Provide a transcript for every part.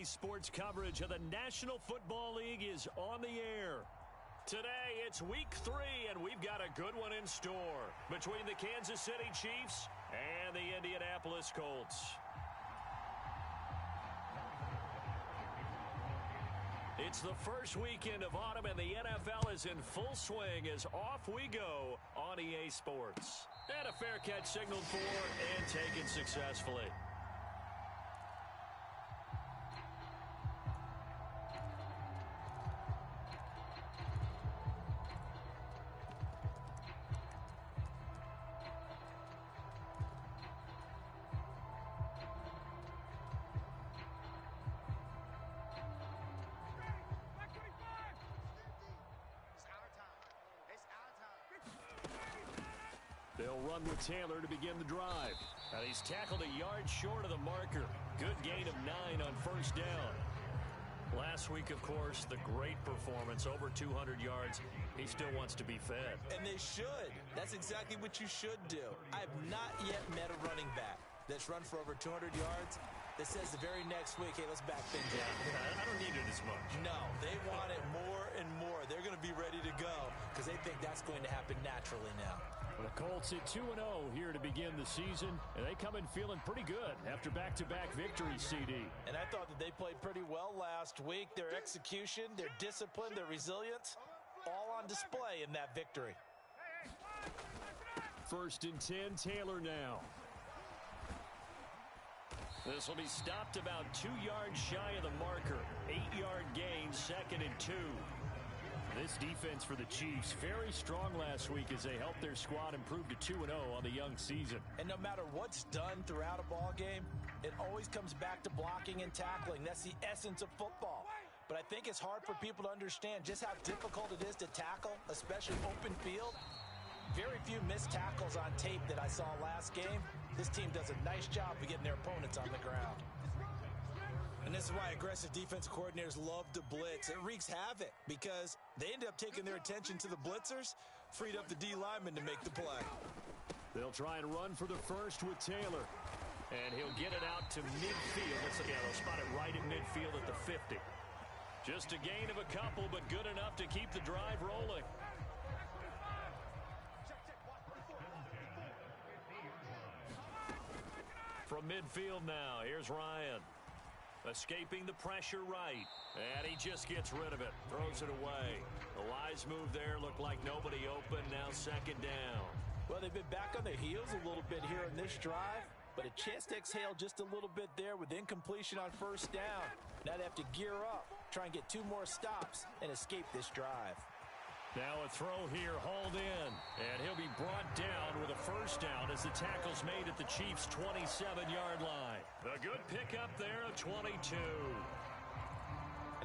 EA Sports coverage of the National Football League is on the air. Today, it's Week 3, and we've got a good one in store between the Kansas City Chiefs and the Indianapolis Colts. It's the first weekend of autumn, and the NFL is in full swing as off we go on EA Sports. And a fair catch signaled for and taken successfully. They'll run with Taylor to begin the drive. And he's tackled a yard short of the marker. Good gain of 9 on first down. Last week, of course, the great performance, over 200 yards. He still wants to be fed. And they should. That's exactly what you should do. I have not yet met a running back that's run for over 200 yards that says the very next week, hey, let's back things up. Yeah, I don't need it as much. No, they want it more and more. They're going to be ready to go because they think that's going to happen naturally now. The Colts at 2-0 here to begin the season, and they come in feeling pretty good after back-to-back victories, CD. And I thought that they played pretty well last week. Their execution, their discipline, their resilience, all on display in that victory. 1st and 10, Taylor now. This will be stopped about 2 yards shy of the marker. 8-yard gain, 2nd and 2. This defense for the Chiefs, very strong last week as they helped their squad improve to 2-0 on the young season. And no matter what's done throughout a ball game, it always comes back to blocking and tackling. That's the essence of football. But I think it's hard for people to understand just how difficult it is to tackle, especially open field. Very few missed tackles on tape that I saw last game. This team does a nice job of getting their opponents on the ground. And this is why aggressive defense coordinators love to blitz. It wreaks havoc because they end up taking their attention to the blitzers, freed up the D lineman to make the play. They'll try and run for the first with Taylor. And he'll get it out to midfield. They'll spot it right at midfield at the 50. Just a gain of a couple, but good enough to keep the drive rolling. From midfield now, here's Ryan. Escaping the pressure right. And he just gets rid of it. Throws it away. The wise move there looked like nobody open. Now 2nd down. Well, they've been back on their heels a little bit here in this drive. But a chance to exhale just a little bit there with incompletion on 1st down. Now they have to gear up, try and get 2 more stops, and escape this drive. Now a throw here, hauled in. And he'll be brought down with a 1st down as the tackle's made at the Chiefs' 27-yard line. A good pickup there of 22.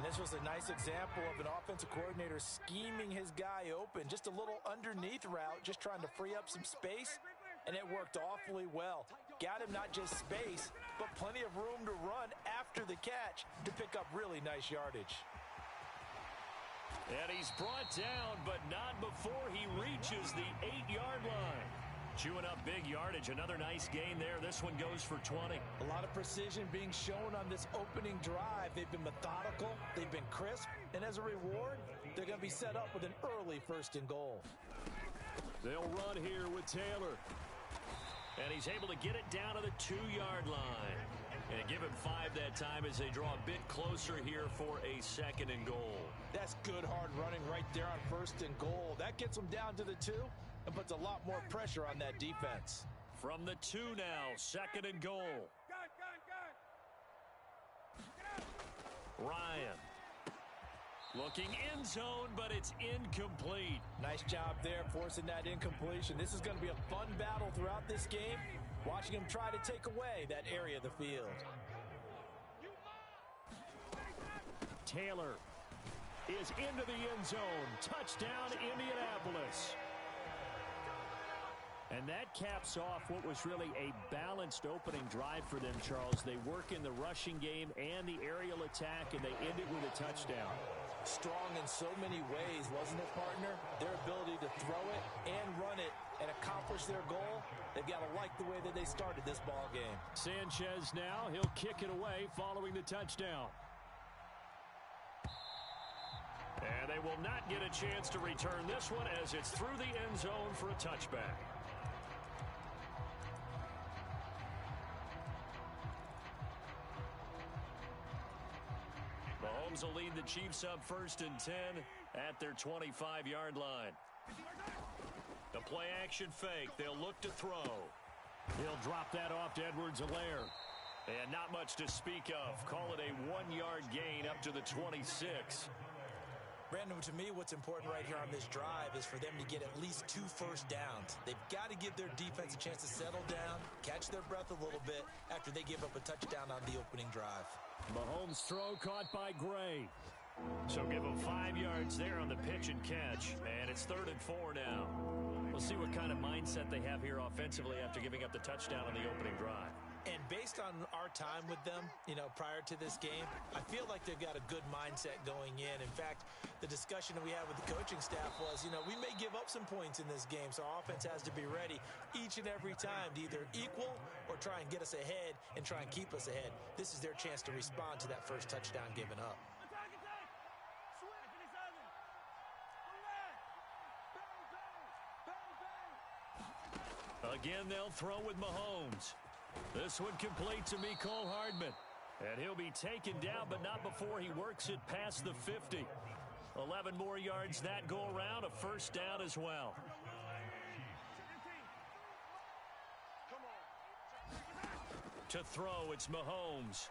And this was a nice example of an offensive coordinator scheming his guy open. Just a little underneath route, just trying to free up some space. And it worked awfully well. Got him not just space, but plenty of room to run after the catch to pick up really nice yardage. And he's brought down, but not before he reaches the 8-yard line. Chewing up big yardage. Another nice gain there. This one goes for 20. A lot of precision being shown on this opening drive. They've been methodical. They've been crisp. And as a reward, they're going to be set up with an early 1st and goal. They'll run here with Taylor. And he's able to get it down to the 2-yard line. And give him 5 that time as they draw a bit closer here for a 2nd and goal. That's good hard running right there on 1st and goal. That gets them down to the 2 and puts a lot more pressure on that defense. From the 2 now, 2nd and goal. Ryan. Looking end zone, but it's incomplete. Nice job there forcing that incompletion. This is going to be a fun battle throughout this game. Watching him try to take away that area of the field. Taylor is into the end zone. Touchdown, Indianapolis. And that caps off what was really a balanced opening drive for them, Charles. They work in the rushing game and the aerial attack, and they end it with a touchdown. Strong in so many ways, wasn't it, partner? Their ability to throw it and run it and accomplish their goal, they've got to like the way that they started this ball game. Sanchez now, he'll kick it away following the touchdown. And they will not get a chance to return this one as it's through the end zone for a touchback. Mahomes will lead the Chiefs up 1st and 10 at their 25-yard line. The play-action fake. They'll look to throw. He'll drop that off to Edwards-Helaire. And not much to speak of. Call it a 1-yard gain up to the 26. Brandon, to me, what's important right here on this drive is for them to get at least 2 first downs. They've got to give their defense a chance to settle down, catch their breath a little bit after they give up a touchdown on the opening drive. Mahomes' throw caught by Gray. So give him 5 yards there on the pitch and catch. And it's 3rd and 4 now. We'll see what kind of mindset they have here offensively after giving up the touchdown on the opening drive. And based on our time with them, prior to this game, I feel like they've got a good mindset going in. In fact, the discussion that we had with the coaching staff was, we may give up some points in this game, so our offense has to be ready each and every time to either equal or try and get us ahead and try and keep us ahead. This is their chance to respond to that first touchdown given up. Again, they'll throw with Mahomes. This one complete to Mecole Hardman. And he'll be taken down, but not before he works it past the 50. 11 more yards that go around, a first down as well. To throw, it's Mahomes.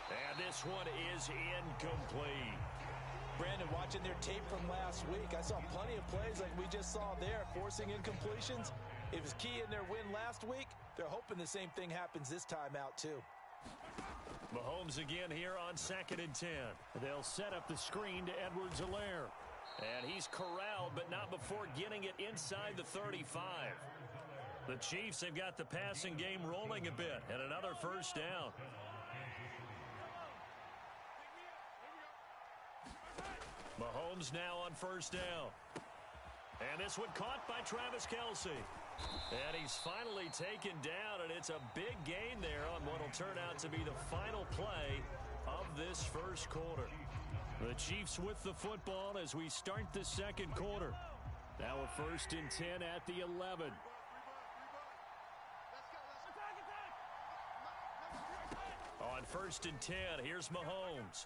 And this one is incomplete. Brandon, watching their tape from last week, I saw plenty of plays like we just saw there, forcing incompletions. It was key in their win last week. They're hoping the same thing happens this time out, too. Mahomes again here on 2nd and 10. They'll set up the screen to Edwards-Helaire. And he's corralled, but not before getting it inside the 35. The Chiefs have got the passing game rolling a bit, and another first down. Mahomes now on first down. And this one caught by Travis Kelce. And he's finally taken down, and it's a big gain there on what will turn out to be the final play of this first quarter. The Chiefs with the football as we start the second quarter. Now a 1st and 10 at the 11. On 1st and 10, here's Mahomes.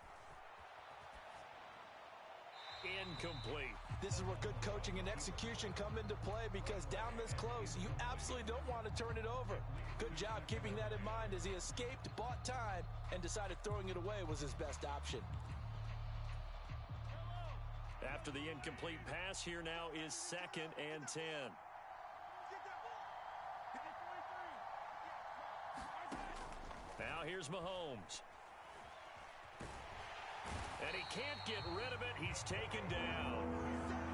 Incomplete. This is where good coaching and execution come into play, because down this close, you absolutely don't want to turn it over. Good job keeping that in mind as he escaped, bought time, and decided throwing it away was his best option. After the incomplete pass, here now is 2nd and 10. Now here's Mahomes. And he can't get rid of it. He's taken down.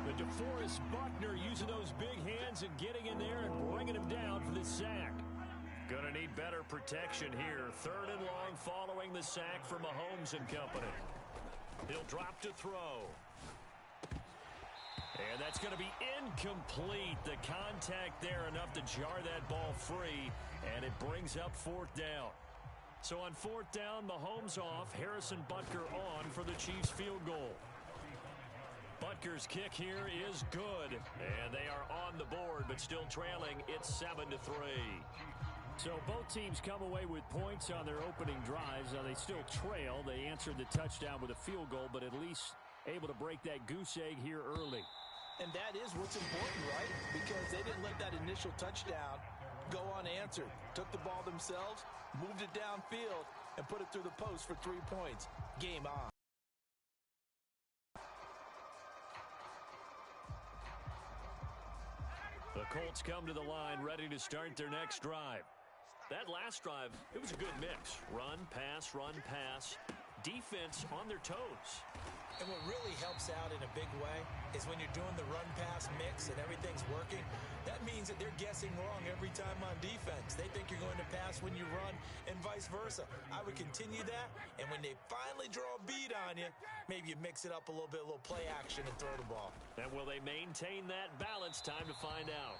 But DeForest Buckner using those big hands and getting in there and bringing him down for the sack. Going to need better protection here. 3rd and long following the sack for Mahomes and company. He'll drop to throw. And that's going to be incomplete. The contact there enough to jar that ball free. And it brings up 4th down. So on 4th down, Mahomes off, Harrison Butker on for the Chiefs field goal. Butker's kick here is good, and they are on the board, but still trailing. It's 7-3. So both teams come away with points on their opening drives. Now they still trail. They answered the touchdown with a field goal, but at least able to break that goose egg here early. And that is what's important, right? Because they didn't let that initial touchdown go unanswered. Took the ball themselves, moved it downfield, and put it through the post for 3 points. Game on. The Colts come to the line ready to start their next drive. That last drive, it was a good mix. Run, pass, defense on their toes. And what really helps out in a big way is when you're doing the run-pass mix and everything's working, that means that they're guessing wrong every time on defense. They think you're going to pass when you run and vice versa. I would continue that, and when they finally draw a bead on you, maybe you mix it up a little bit, a little play action and throw the ball. And will they maintain that balance? Time to find out.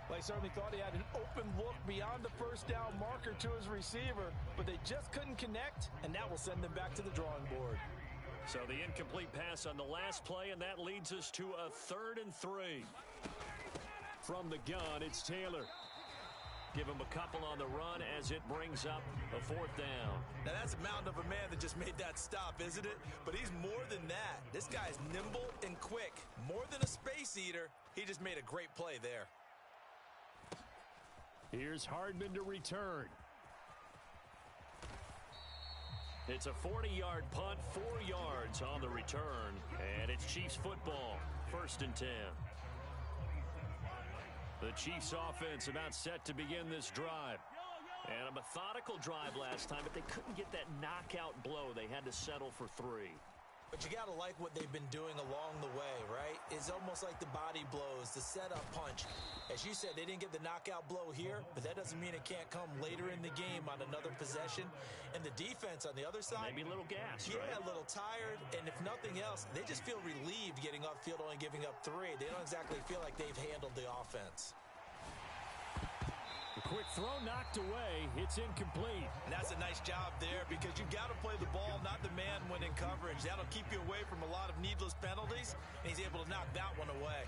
Well, I certainly thought he had an open look beyond the first down marker to his receiver, but they just couldn't connect, and that will send them back to the drawing board. So the incomplete pass on the last play, and that leads us to a 3rd and 3. From the gun, it's Taylor. Give him a couple on the run as it brings up a 4th down. Now that's a mountain of a man that just made that stop, isn't it? But he's more than that. This guy's nimble and quick. More than a space eater. He just made a great play there. Here's Hardman to return. It's a 40-yard punt, 4 yards on the return, and it's Chiefs football, 1st and 10. The Chiefs offense about set to begin this drive. And a methodical drive last time, but they couldn't get that knockout blow. They had to settle for 3. But you got to like what they've been doing along the way, right? It's almost like the body blows, the setup punch. As you said, they didn't get the knockout blow here, but that doesn't mean it can't come later in the game on another possession. And the defense on the other side, maybe a little gas, yeah, right? A little tired. And if nothing else, they just feel relieved getting upfield, only giving up 3. They don't exactly feel like they've handled the offense. A quick throw knocked away. It's incomplete. And that's a nice job there because you got to play the ball, not the man when in coverage. That'll keep you away from a lot of needless penalties, and he's able to knock that one away.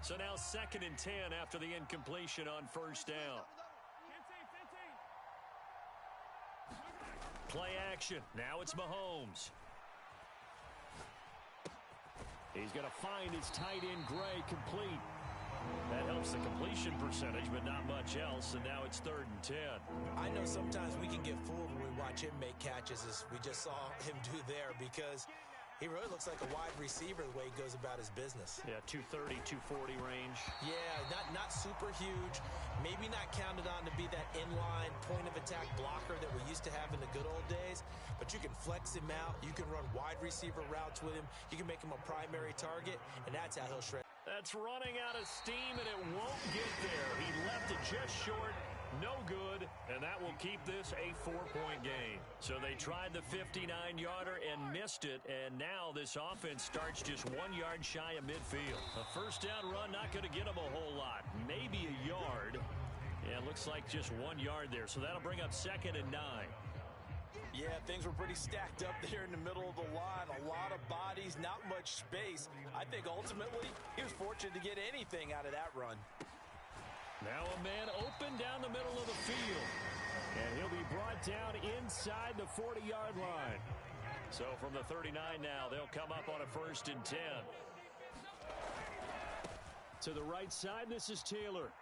So now 2nd and 10 after the incompletion on 1st down. Play action. Now it's Mahomes. He's going to find his tight end Gray complete. That helps the completion percentage, but not much else, and now it's 3rd and 10. I know sometimes we can get fooled when we watch him make catches, as we just saw him do there, because he really looks like a wide receiver the way he goes about his business. Yeah, 230, 240 range. Yeah, not super huge. Maybe not counted on to be that inline point-of-attack blocker that we used to have in the good old days. But you can flex him out. You can run wide receiver routes with him. You can make him a primary target, and that's how he'll shred. That's running out of steam, and it won't get there. He left it just short. No good, and that will keep this a 4-point game. So they tried the 59-yarder and missed it, and now this offense starts just 1 yard shy of midfield. A 1st down run not going to get them a whole lot. Maybe a yard. Yeah, it looks like just 1 yard there, so that'll bring up 2nd and 9. Yeah, things were pretty stacked up there in the middle of the line. A lot of bodies, not much space. I think ultimately he was fortunate to get anything out of that run. Now a man open down the middle of the field. And he'll be brought down inside the 40-yard line. So from the 39 now, they'll come up on a 1st and 10. To the right side, this is Taylor.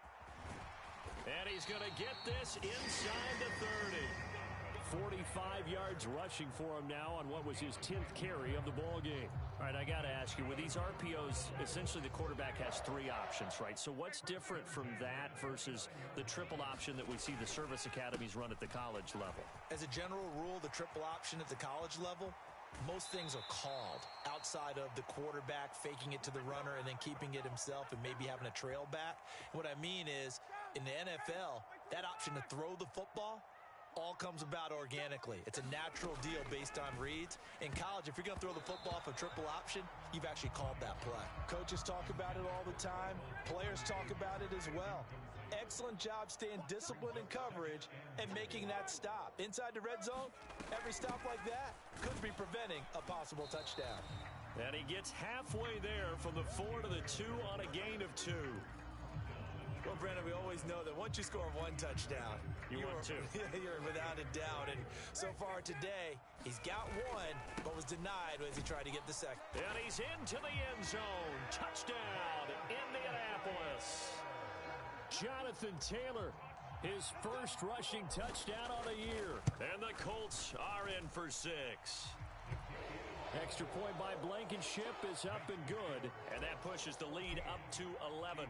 And he's going to get this inside the 30. 45 yards rushing for him now on what was his 10th carry of the ball game. All right, I got to ask you, with these RPOs, essentially the quarterback has 3 options, right? So what's different from that versus the triple option that we see the service academies run at the college level? As a general rule, the triple option at the college level, most things are called outside of the quarterback faking it to the runner and then keeping it himself and maybe having a trail back. What I mean is, in the NFL, that option to throw the football all comes about organically. It's a natural deal based on reads. In college, if you're going to throw the football for triple option, you've actually called that play. Coaches talk about it all the time. Players talk about it as well. Excellent job staying disciplined in coverage and making that stop. Inside the red zone, every stop like that could be preventing a possible touchdown. And he gets halfway there from the 4 to the 2 on a gain of 2. Well, Brandon, we always know that once you score 1 touchdown, you're without a doubt. And so far today, he's got 1, but was denied as he tried to get the second. And he's into the end zone. Touchdown, Indianapolis. Jonathan Taylor, his first rushing touchdown on the year. And the Colts are in for 6. Extra point by Blankenship is up and good. And that pushes the lead up to 11.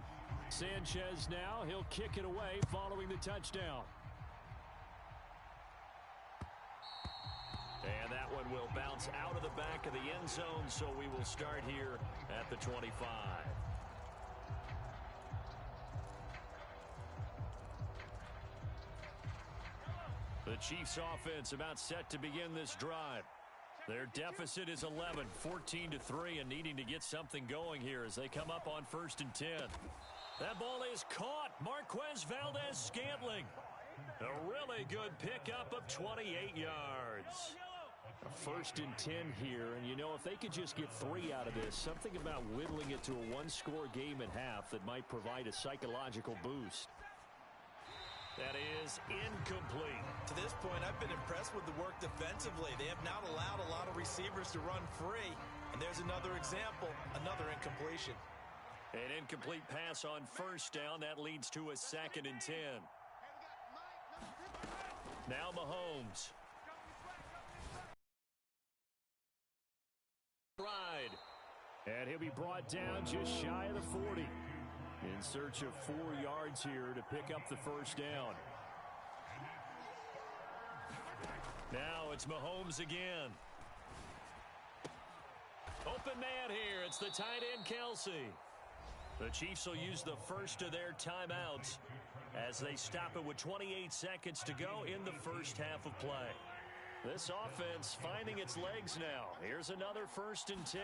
Sanchez now, he'll kick it away following the touchdown. And that one will bounce out of the back of the end zone, so we will start here at the 25. The Chiefs offense about set to begin this drive. Their deficit is 11, 14-3, and needing to get something going here as they come up on 1st and 10. That ball is caught. Marquez Valdez-Scantling. A really good pickup of 28 yards. A 1st and 10 here, and you know, if they could just get 3 out of this, something about whittling it to a one-score game at half that might provide a psychological boost. That is incomplete. To this point, I've been impressed with the work defensively. They have not allowed a lot of receivers to run free. And there's another example, another incompletion. An incomplete pass on 1st down. That leads to a 2nd and 10. Now Mahomes. Ride. And he'll be brought down just shy of the 40. In search of 4 yards here to pick up the 1st down. Now it's Mahomes again. Open man here. It's the tight end, Kelsey. The Chiefs will use the first of their timeouts as they stop it with 28 seconds to go in the first half of play. This offense finding its legs now. Here's another 1st and 10.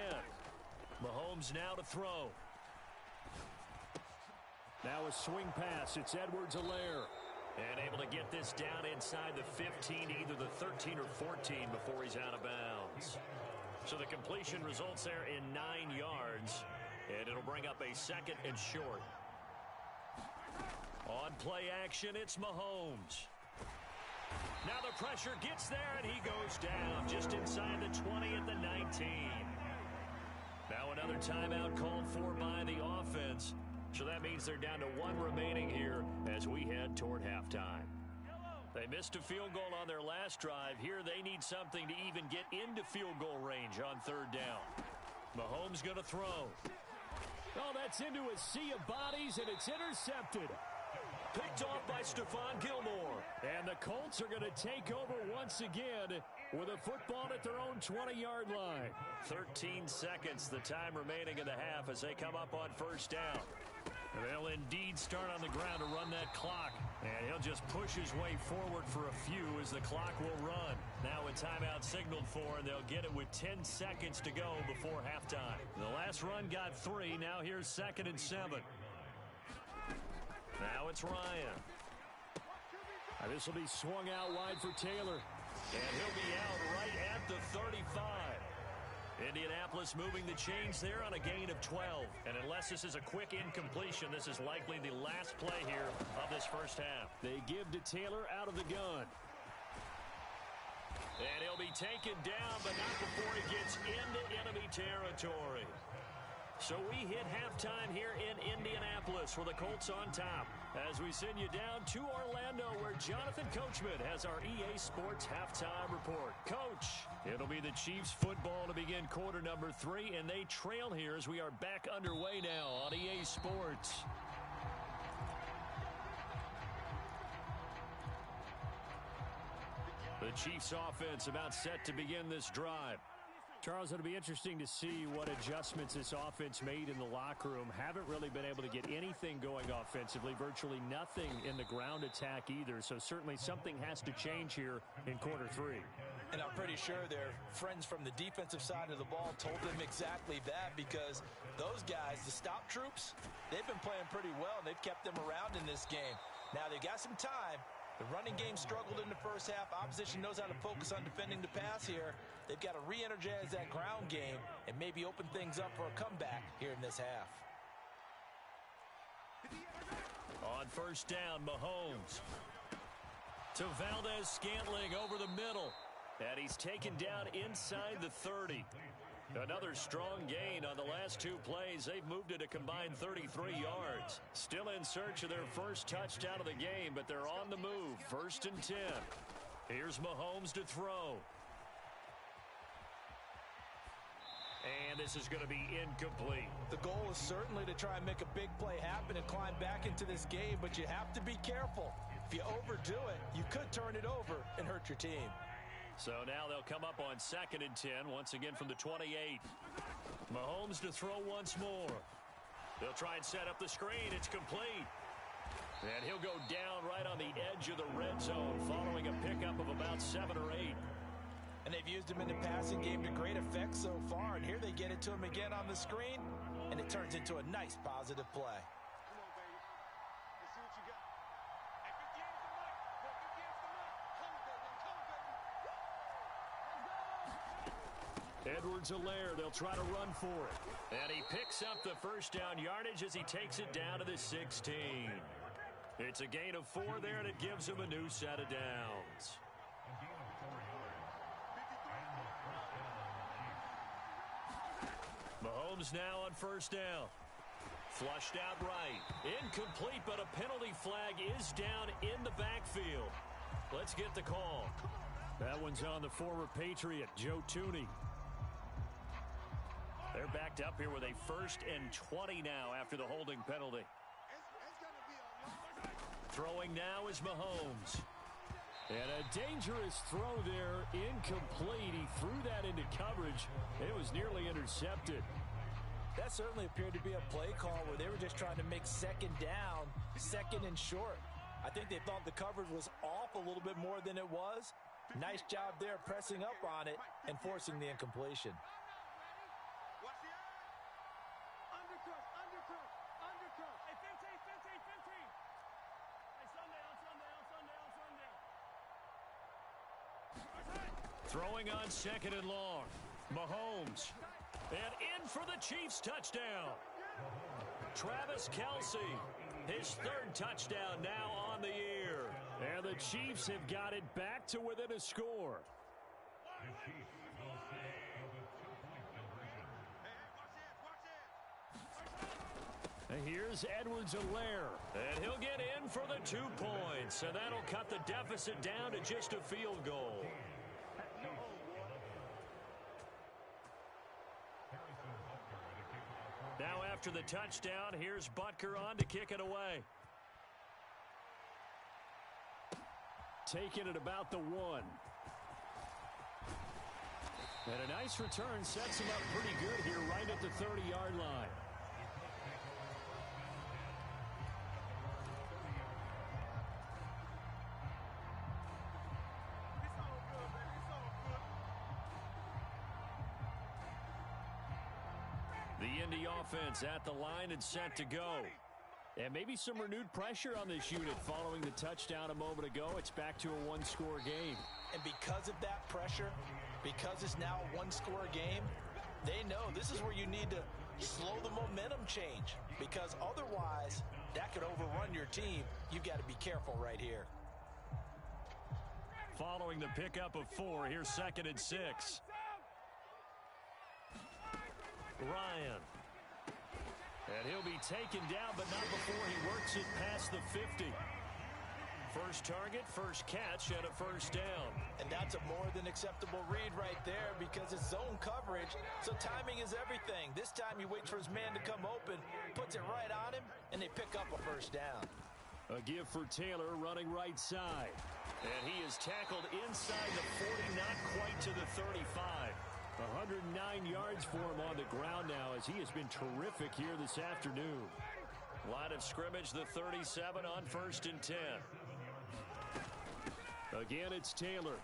Mahomes now to throw. Now a swing pass. It's Edwards-Helaire. And able to get this down inside the 15, either the 13 or 14 before he's out of bounds. So the completion results there in 9 yards. And it'll bring up a 2nd and short. On play action, it's Mahomes. Now the pressure gets there, and he goes down just inside the 20 at the 19. Now another timeout called for by the offense. So that means they're down to 1 remaining here as we head toward halftime. They missed a field goal on their last drive. Here they need something to even get into field goal range on 3rd down. Mahomes going to throw. Oh, that's into a sea of bodies, and it's intercepted. Picked off by Stephon Gilmore. And the Colts are going to take over once again with a football at their own 20-yard line. 13 seconds, the time remaining in the half as they come up on 1st down. They'll indeed start on the ground to run that clock. And he'll just push his way forward for a few as the clock will run. Now a timeout signaled for, and they'll get it with 10 seconds to go before halftime. The last run got 3. Now here's 2nd and 7. Now it's Ryan. This will be swung out wide for Taylor. And he'll be out right at the 35. Indianapolis moving the chains there on a gain of 12. And unless this is a quick incompletion, this is likely the last play here of this first half. They give to Taylor out of the gun. And he'll be taken down, but not before he gets into enemy territory. So we hit halftime here in Indianapolis with the Colts on top as we send you down to Orlando where Jonathan Coachman has our EA Sports halftime report. Coach, it'll be the Chiefs football to begin quarter number 3, and they trail here as we are back underway now on EA Sports. The Chiefs offense about set to begin this drive. Charles, it'll be interesting to see what adjustments this offense made in the locker room. Haven't really been able to get anything going offensively, virtually nothing in the ground attack either. So certainly something has to change here in quarter 3. And I'm pretty sure their friends from the defensive side of the ball told them exactly that, because those guys, the stop troops, they've been playing pretty well, and they've kept them around in this game. Now they've got some time. The running game struggled in the first half. Opposition knows how to focus on defending the pass here. They've got to re-energize that ground game and maybe open things up for a comeback here in this half. On 1st down, Mahomes. To Valdez-Scantling over the middle. And he's taken down inside the 30. Another strong gain on the last 2 plays. They've moved it a combined 33 yards. Still in search of their first touchdown of the game, but they're on the move. 1st and 10. Here's Mahomes to throw. And this is going to be incomplete. The goal is certainly to try and make a big play happen and climb back into this game, but you have to be careful. If you overdo it, you could turn it over and hurt your team. So now they'll come up on 2nd and 10, once again from the 28. Mahomes to throw once more. They'll try and set up the screen. It's complete. And he'll go down right on the edge of the red zone following a pickup of about 7 or 8. And they've used him in the passing game to great effect so far. And here they get it to him again on the screen, and it turns into a nice positive play. Edwards-Helaire, they'll try to run for it. And he picks up the first down yardage as he takes it down to the 16. It's a gain of 4 there, and it gives him a new set of downs. Mahomes now on first down. Flushed out right. Incomplete, but a penalty flag is down in the backfield. Let's get the call. That one's on the former Patriot, Joe Thuney. They're backed up here with a 1st and 20 now after the holding penalty. Throwing now is Mahomes. And a dangerous throw there, incomplete. He threw that into coverage. It was nearly intercepted. That certainly appeared to be a play call where they were just trying to make second down, 2nd and short. I think they thought the coverage was off a little bit more than it was. Nice job there pressing up on it and forcing the incompletion. Throwing on 2nd and long. Mahomes. And in for the Chiefs touchdown. Travis Kelce, his 3rd touchdown now on the year. And the Chiefs have got it back to within a score. And here's Edwards-Helaire. And he'll get in for the 2 points. And that'll cut the deficit down to just a field goal. Now after the touchdown, here's Butker on to kick it away. Taking it about the 1. And a nice return sets him up pretty good here right at the 30-yard line. The Indy offense at the line and set to go. And maybe some renewed pressure on this unit following the touchdown a moment ago. It's back to a 1-score game. And because of that pressure, because it's now a 1-score game, they know this is where you need to slow the momentum change. Because otherwise, that could overrun your team. You've got to be careful right here. Following the pickup of 4, here's 2nd and 6. Ryan. And he'll be taken down, but not before he works it past the 50. First target, first catch, and a first down. And that's a more than acceptable read right there because it's zone coverage, so timing is everything. This time he waits for his man to come open, puts it right on him, and they pick up a first down. A give for Taylor running right side. And he is tackled inside the 40, not quite to the 35. 109 yards for him on the ground now as he has been terrific here this afternoon. Line of scrimmage, the 37 on 1st and 10. Again, it's Taylor.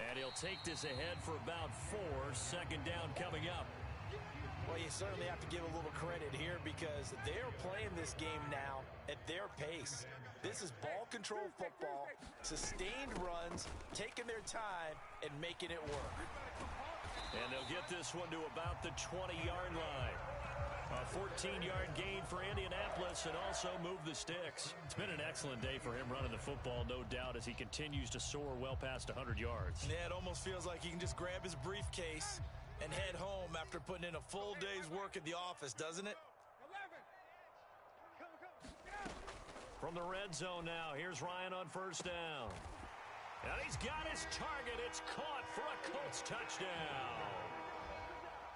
And he'll take this ahead for about 4. 2nd down coming up. Well, you certainly have to give a little credit here because they're playing this game now at their pace. This is ball control football, sustained runs, taking their time, and making it work. And they'll get this one to about the 20-yard line. A 14-yard gain for Indianapolis and also move the sticks. It's been an excellent day for him running the football, no doubt, as he continues to soar well past 100 yards. Yeah, it almost feels like he can just grab his briefcase and head home after putting in a full day's work at the office, doesn't it? From the red zone now, here's Ryan on first down. And he's got his target. It's caught for a Colts touchdown.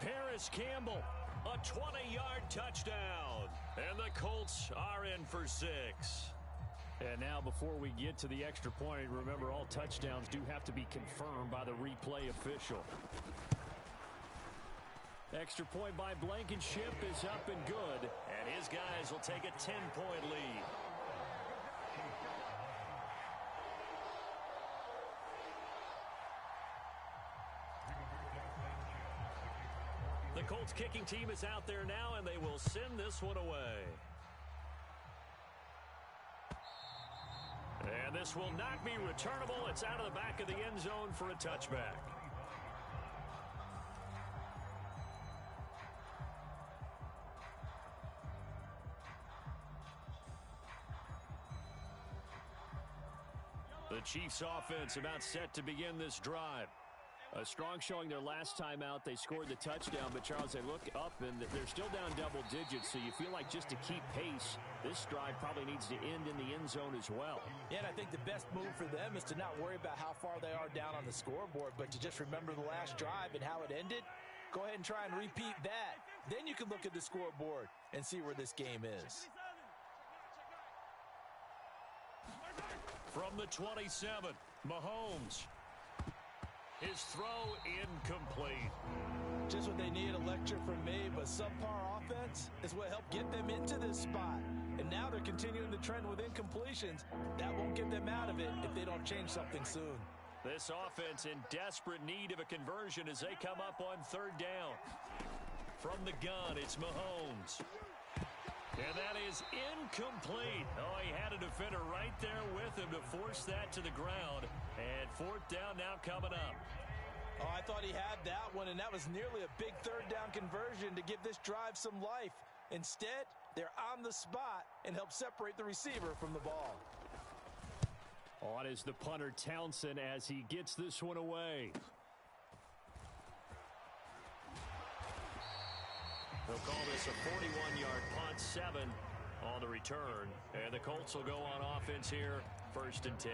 Paris Campbell, a 20-yard touchdown. And the Colts are in for 6. And now before we get to the extra point, remember all touchdowns do have to be confirmed by the replay official. Extra point by Blankenship is up and good. And his guys will take a 10-point lead. The Colts kicking team is out there now, and they will send this one away. And this will not be returnable. It's out of the back of the end zone for a touchback. The Chiefs offense about set to begin this drive. A strong showing their last time out. They scored the touchdown, but Charles, they look up and they're still down double digits, so you feel like just to keep pace, this drive probably needs to end in the end zone as well. Yeah, and I think the best move for them is to not worry about how far they are down on the scoreboard, but to just remember the last drive and how it ended. Go ahead and try and repeat that. Then you can look at the scoreboard and see where this game is. From the 27, Mahomes. His throw incomplete. Just what they need, a lecture from me, but subpar offense is what helped get them into this spot. And now they're continuing the trend with incompletions. That won't get them out of it if they don't change something soon. This offense in desperate need of a conversion as they come up on third down. From the gun, it's Mahomes. And that is incomplete. Oh, he had a defender right there with him to force that to the ground. And fourth down now coming up. Oh, I thought he had that one, and that was nearly a big third down conversion to give this drive some life. Instead, they're on the spot and help separate the receiver from the ball. On is the punter Townsend as he gets this one away. They'll call this a 41-yard punt, 7 on the return. And the Colts will go on offense here, 1st and 10.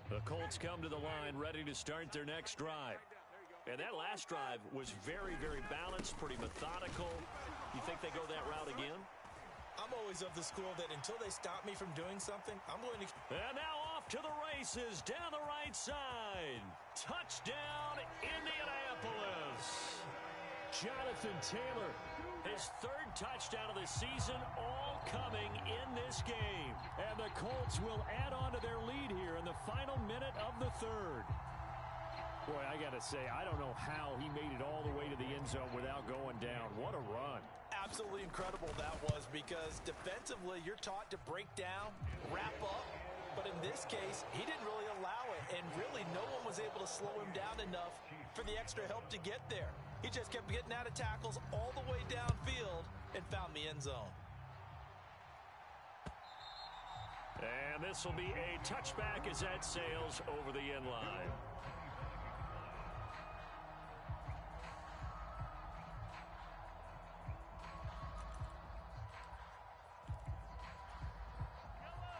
The Colts come to the line ready to start their next drive. And that last drive was very, very balanced, pretty methodical. You think they go that route again? I'm always of the school that until they stop me from doing something, I'm going to... And now off to the races down the right side. Touchdown, Indianapolis. Jonathan Taylor, his 3rd touchdown of the season, all coming in this game. And the Colts will add on to their lead here in the final minute of the 3rd. Boy, I got to say, I don't know how he made it all the way to the end zone without going down. What a run. Absolutely incredible that was, because defensively you're taught to break down, wrap up, but in this case he didn't really allow it, and really no one was able to slow him down enough for the extra help to get there. He just kept getting out of tackles all the way downfield and found the end zone. And this will be a touchback as that sails over the end line.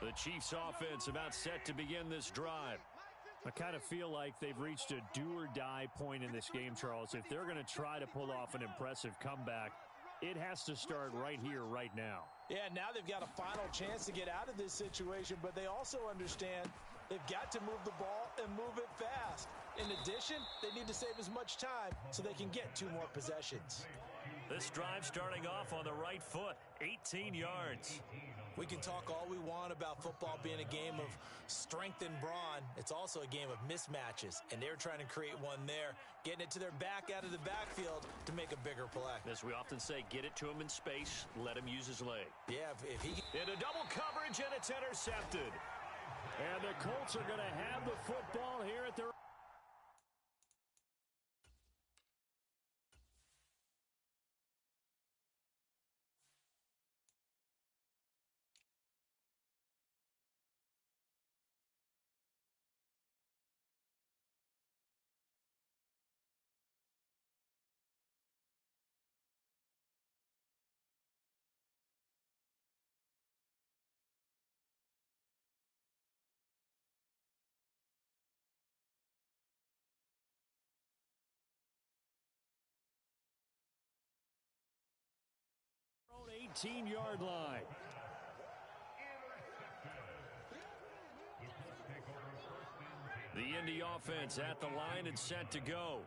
The Chiefs offense about set to begin this drive. I kind of feel like they've reached a do-or-die point in this game, Charles. If they're going to try to pull off an impressive comeback, it has to start right here, right now. Yeah, now they've got a final chance to get out of this situation, but they also understand they've got to move the ball and move it fast. In addition, they need to save as much time so they can get 2 more possessions. This drive starting off on the right foot, 18 yards. We can talk all we want about football being a game of strength and brawn. It's also a game of mismatches, and they're trying to create one there, getting it to their back out of the backfield to make a bigger play. As we often say, get it to him in space, let him use his leg. Yeah, if he... Into double coverage, and it's intercepted. And the Colts are going to have the football here at their... own 18-yard line. The Indy offense at the line and set to go.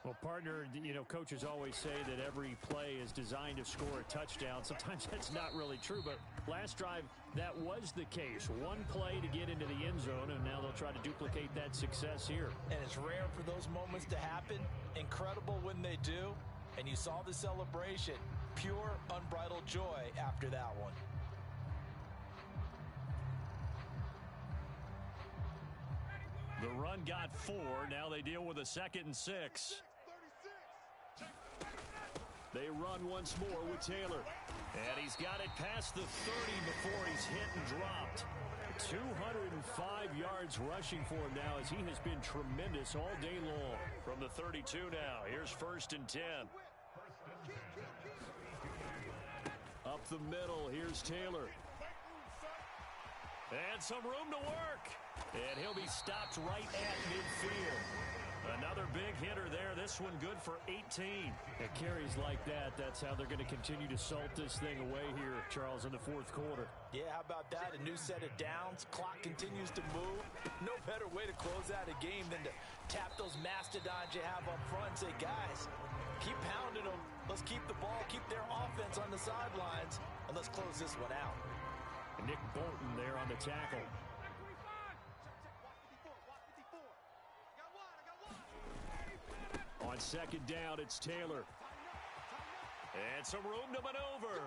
Well, partner, you know, coaches always say that every play is designed to score a touchdown. Sometimes that's not really true, but last drive, that was the case. One play to get into the end zone, and now they'll try to duplicate that success here. And it's rare for those moments to happen. Incredible when they do. And you saw the celebration. Pure, unbridled joy after that one. The run got 4. Now they deal with a 2nd and 6. They run once more with Taylor. And he's got it past the 30 before he's hit and dropped. 205 yards rushing for him now as he has been tremendous all day long. From the 32 now, here's 1st and 10. Up the middle, here's Taylor. And some room to work. And he'll be stopped right at midfield. Another big hitter there. This one good for 18. At carries like that, that's how they're going to continue to salt this thing away here, Charles, in the 4th quarter. Yeah, how about that? A new set of downs. Clock continues to move. No better way to close out a game than to tap those mastodons you have up front and say, guys, keep pounding them. Let's keep the ball, keep their offense on the sidelines, and let's close this one out. And Nick Bolton there on the tackle. On 2nd down, it's Taylor. And some room to maneuver.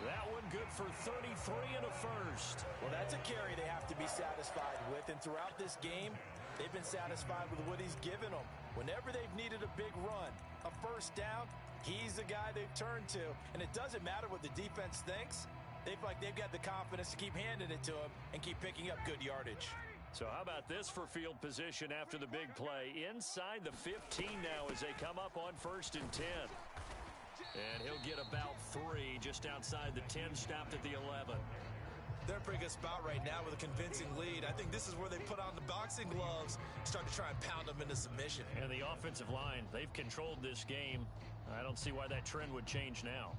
That one good for 33 and a 1st. Well, that's a carry they have to be satisfied with. And throughout this game, they've been satisfied with what he's given them. Whenever they've needed a big run, a 1st down, he's the guy they've turned to. And it doesn't matter what the defense thinks. They feel like they've got the confidence to keep handing it to him and keep picking up good yardage. So how about this for field position after the big play? Inside the 15 now as they come up on 1st and 10. And he'll get about 3 just outside the 10, stopped at the 11. They're in a pretty good spot right now with a convincing lead. I think this is where they put on the boxing gloves, start to try and pound them into submission. And the offensive line, they've controlled this game. I don't see why that trend would change now.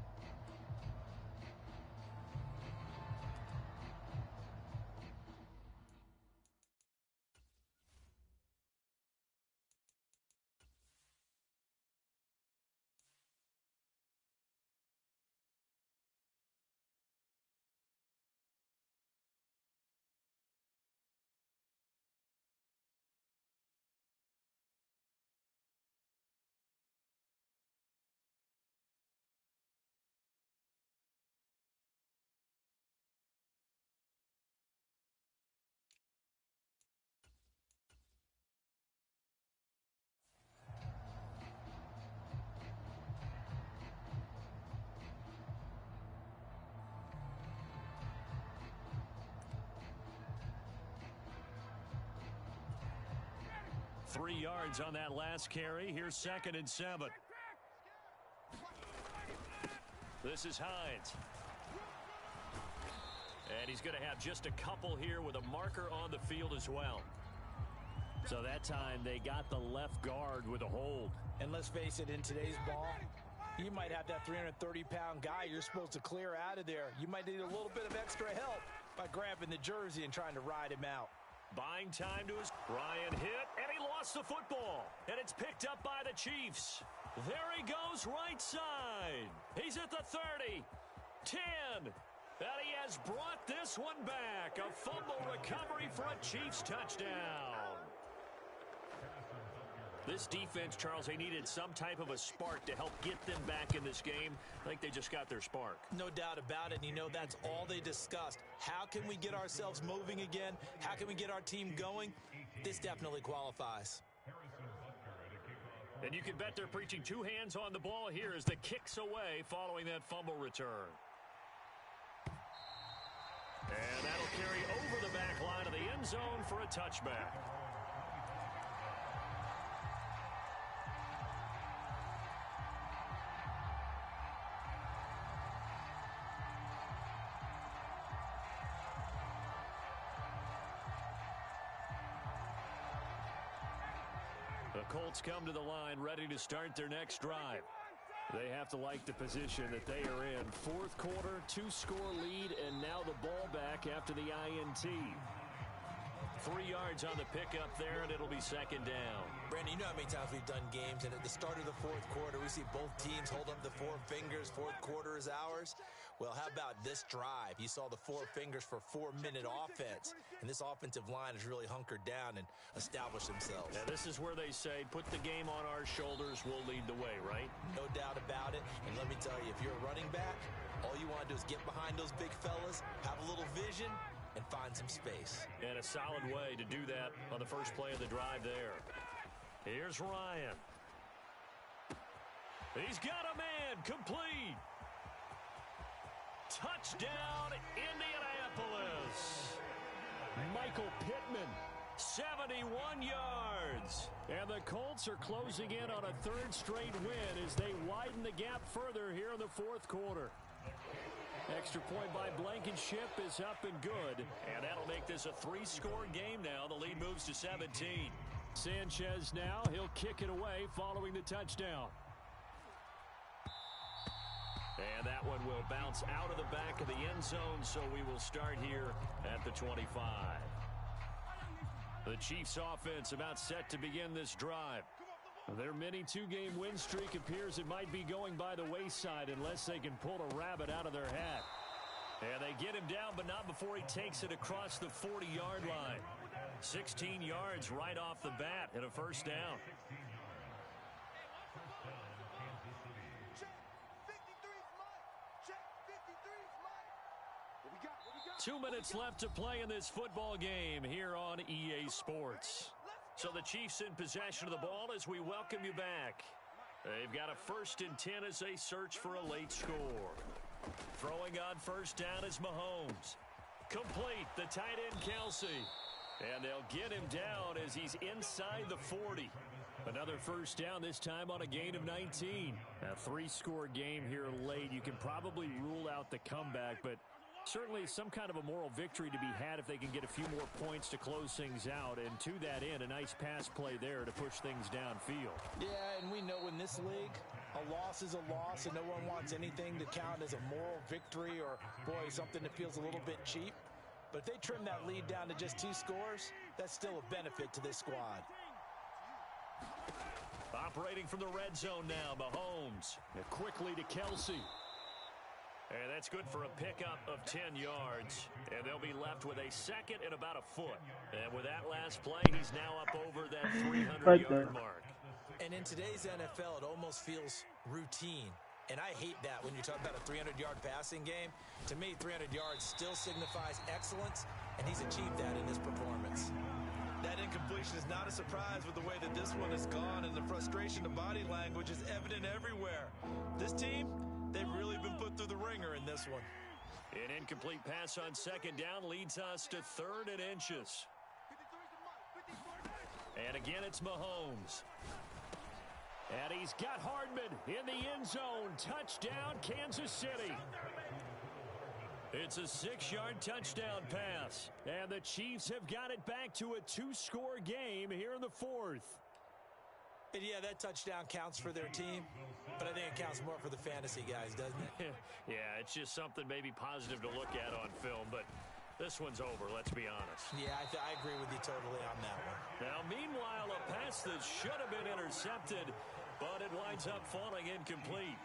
Three yards on that last carry. Here's 2nd and 7. This is Hines. And he's going to have just a couple here with a marker on the field as well. So that time they got the left guard with a hold. And let's face it, in today's ball, you might have that 330-pound guy you're supposed to clear out of there. You might need a little bit of extra help by grabbing the jersey and trying to ride him out. Buying time to his Ryan hit, and he lost the football. And it's picked up by the Chiefs. There he goes right side. He's at the 30, 10. And he has brought this one back. A fumble recovery for a Chiefs touchdown. This defense, Charles, they needed some type of a spark to help get them back in this game. I think they just got their spark. No doubt about it. And you know, that's all they discussed. How can we get ourselves moving again? How can we get our team going? This definitely qualifies. And you can bet they're preaching 2 hands on the ball here as the kick's away following that fumble return. And that'll carry over the back line of the end zone for a touchback. The Colts come to the line ready to start their next drive. They have to like the position that they are in. 4th quarter, 2-score lead, and now the ball back after the INT. 3 yards on the pickup there, and it'll be 2nd down. Brandon, you know how many times we've done games, and at the start of the 4th quarter, we see both teams hold up the 4 fingers. 4th quarter is ours. Well, how about this drive? You saw the 4 fingers for 4-minute offense, and this offensive line has really hunkered down and established themselves. Yeah, this is where they say, put the game on our shoulders, we'll lead the way, right? No doubt about it, and let me tell you, if you're a running back, all you want to do is get behind those big fellas, have a little vision, and find some space. And a solid way to do that on the first play of the drive there. Here's Ryan. He's got a man, complete. Touchdown, Indianapolis. Michael Pittman, 71 yards. And the Colts are closing in on a third straight win as they widen the gap further here in the fourth quarter. Extra point by Blankenship is up and good. And that'll make this a three-score game now. The lead moves to 17. Sanchez now, he'll kick it away following the touchdown. And that one will bounce out of the back of the end zone, so we will start here at the 25. The Chiefs offense about set to begin this drive. Their mini two-game win streak appears it might be going by the wayside unless they can pull a rabbit out of their hat. And they get him down, but not before he takes it across the 40-yard line. 16 yards right off the bat and a first down. 2 minutes left to play in this football game here on EA Sports. So the Chiefs in possession of the ball as we welcome you back. They've got a 1st and 10 as they search for a late score. Throwing on first down is Mahomes. Complete, the tight end Kelsey. And they'll get him down as he's inside the 40. Another first down, this time on a gain of 19. A three-score game here late. You can probably rule out the comeback, but certainly some kind of a moral victory to be had if they can get a few more points to close things out. And to that end, a nice pass play there to push things downfield. Yeah, and we know in this league, a loss is a loss, and no one wants anything to count as a moral victory or, boy, something that feels a little bit cheap. But if they trim that lead down to just 2 scores, that's still a benefit to this squad. Operating from the red zone now, Mahomes. And quickly to Kelsey. And that's good for a pickup of 10 yards. And they'll be left with a second and about a foot. And with that last play, he's now up over that 300-yard mark. And in today's NFL, it almost feels routine. And I hate that when you're talking about a 300-yard passing game. To me, 300 yards still signifies excellence, and he's achieved that in his performance. That incompletion is not a surprise with the way that this one has gone, and the frustration of body language is evident everywhere. This team, they've really been put through the ringer in this one. An incomplete pass on second down leads us to 3rd and inches. And again, it's Mahomes. And he's got Hardman in the end zone. Touchdown, Kansas City. It's a 6-yard touchdown pass. And the Chiefs have got it back to a 2-score game here in the 4th. And yeah, that touchdown counts for their team, but I think it counts more for the fantasy guys, doesn't it? Yeah, it's just something maybe positive to look at on film, but this one's over, let's be honest. Yeah, I agree with you totally on that one. Now, meanwhile, a pass that should have been intercepted, but it winds up falling incomplete.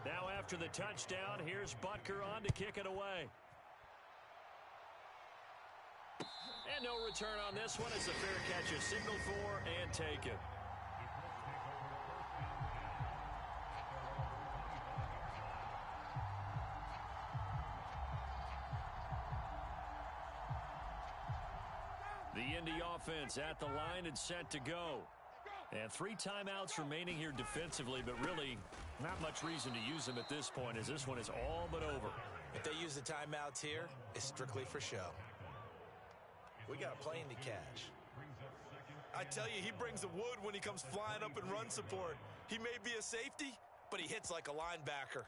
Now after the touchdown, here's Butker on to kick it away. And no return on this one. It's a fair catch, a signal for, and take it. The Indy offense at the line and set to go. And 3 timeouts remaining here defensively, but really not much reason to use them at this point as this one is all but over. If they use the timeouts here, it's strictly for show. We got a plane to catch. I tell you, he brings the wood when he comes flying up in run support. He may be a safety, but he hits like a linebacker.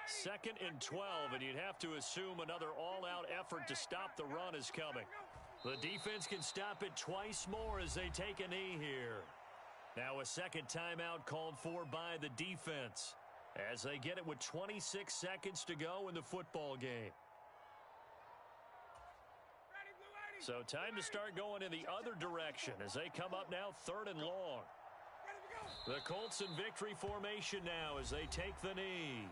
Second and 12, and you'd have to assume another all-out effort to stop the run is coming. The defense can stop it twice more as they take a knee here. Now a second timeout called for by the defense as they get it with 26 seconds to go in the football game. So time to start going in the other direction as they come up now 3rd and long. The Colts in victory formation now as they take the knee.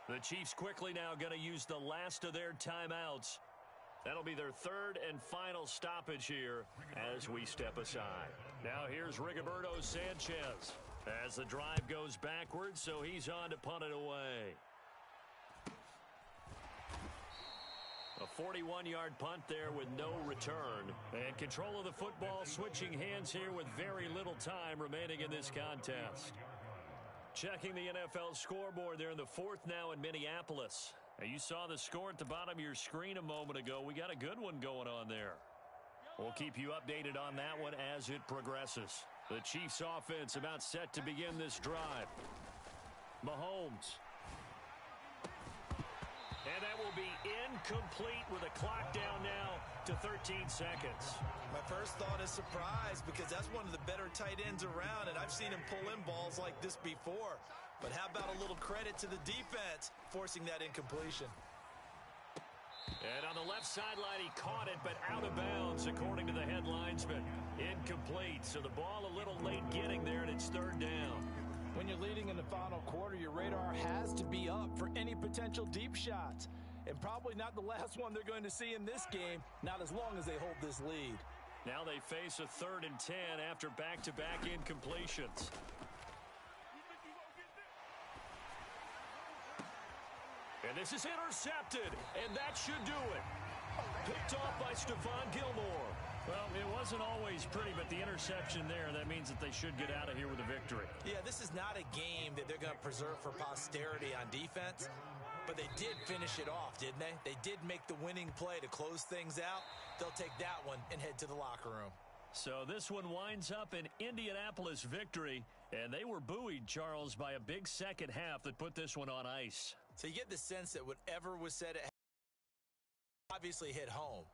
The Chiefs quickly now going to use the last of their timeouts. That'll be their third and final stoppage here as we step aside. Now here's Rigoberto Sanchez as the drive goes backwards, so he's on to punt it away. A 41-yard punt there with no return. And control of the football switching hands here with very little time remaining in this contest. Checking the NFL scoreboard there in the fourth now in Minneapolis. Now you saw the score at the bottom of your screen a moment ago. We got a good one going on there. We'll keep you updated on that one as it progresses. The Chiefs offense about set to begin this drive. Mahomes. And that will be incomplete with a clock down now to 13 seconds. My first thought is surprise because that's one of the better tight ends around, and I've seen him pull in balls like this before. But how about a little credit to the defense forcing that incompletion? And on the left sideline, he caught it, but out of bounds, according to the head linesman. Incomplete, so the ball a little late getting there, and it's third down. When you're leading in the final quarter, your radar has to be up for any potential deep shots. And probably not the last one they're going to see in this game, not as long as they hold this lead. Now they face a 3rd and 10 after back-to-back incompletions. And this is intercepted, and that should do it. Picked off by Stephon Gilmore. Well, it wasn't always pretty, but the interception there, that means that they should get out of here with a victory. Yeah, this is not a game that they're going to preserve for posterity on defense, but they did finish it off, didn't they? They did make the winning play to close things out. They'll take that one and head to the locker room. So this one winds up an Indianapolis victory, and they were buoyed, Charles, by a big second half that put this one on ice. So you get the sense that whatever was said at obviously hit home.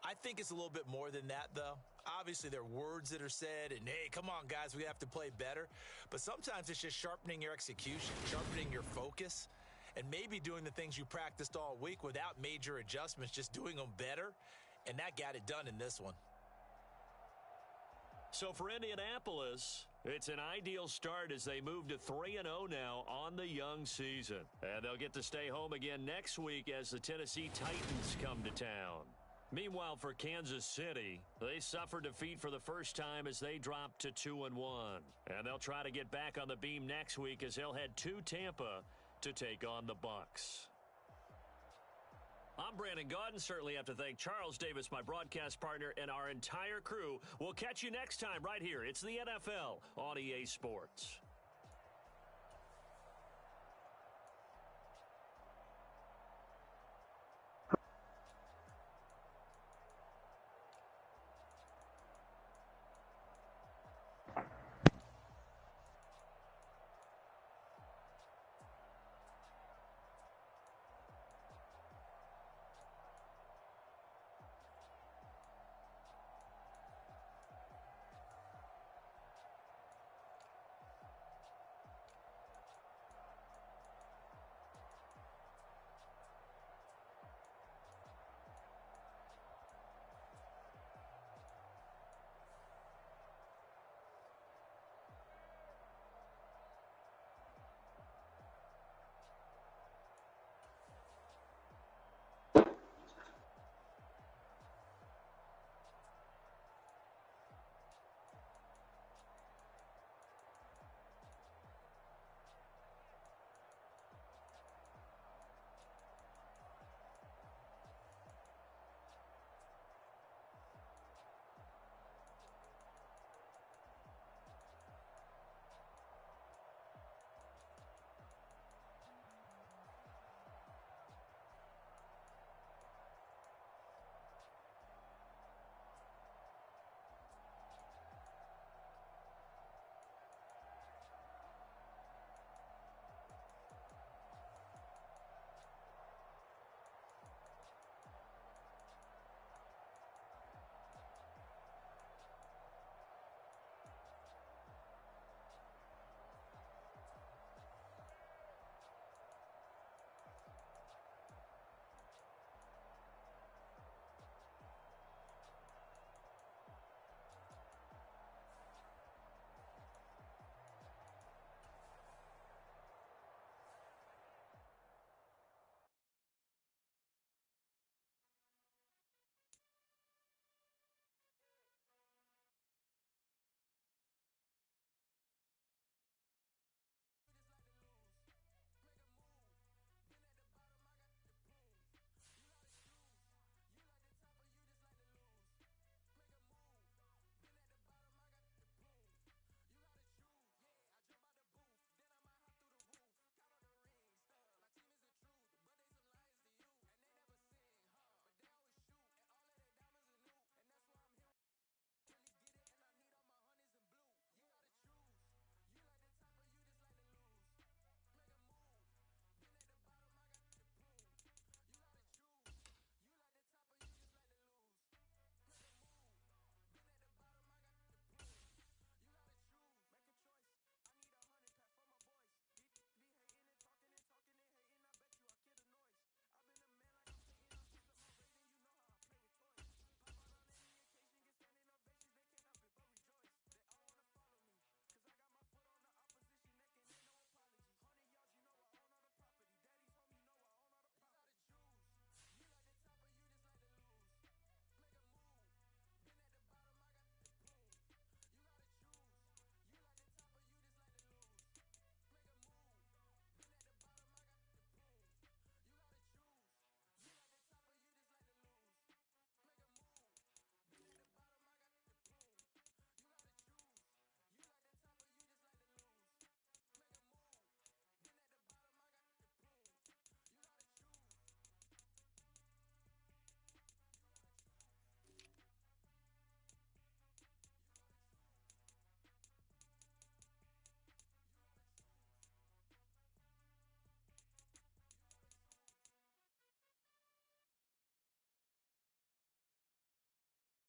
I think it's a little bit more than that, though. Obviously, there are words that are said, and, hey, come on, guys, we have to play better. But sometimes it's just sharpening your execution, sharpening your focus, and maybe doing the things you practiced all week without major adjustments, just doing them better, and that got it done in this one. So for Indianapolis, it's an ideal start as they move to 3-0 now on the young season. And they'll get to stay home again next week as the Tennessee Titans come to town. Meanwhile, for Kansas City, they suffered defeat for the first time as they dropped to 2-1. And they'll try to get back on the beam next week as they'll head to Tampa to take on the Bucs. I'm Brandon Gaudin. Certainly have to thank Charles Davis, my broadcast partner, and our entire crew. We'll catch you next time right here. It's the NFL on EA Sports.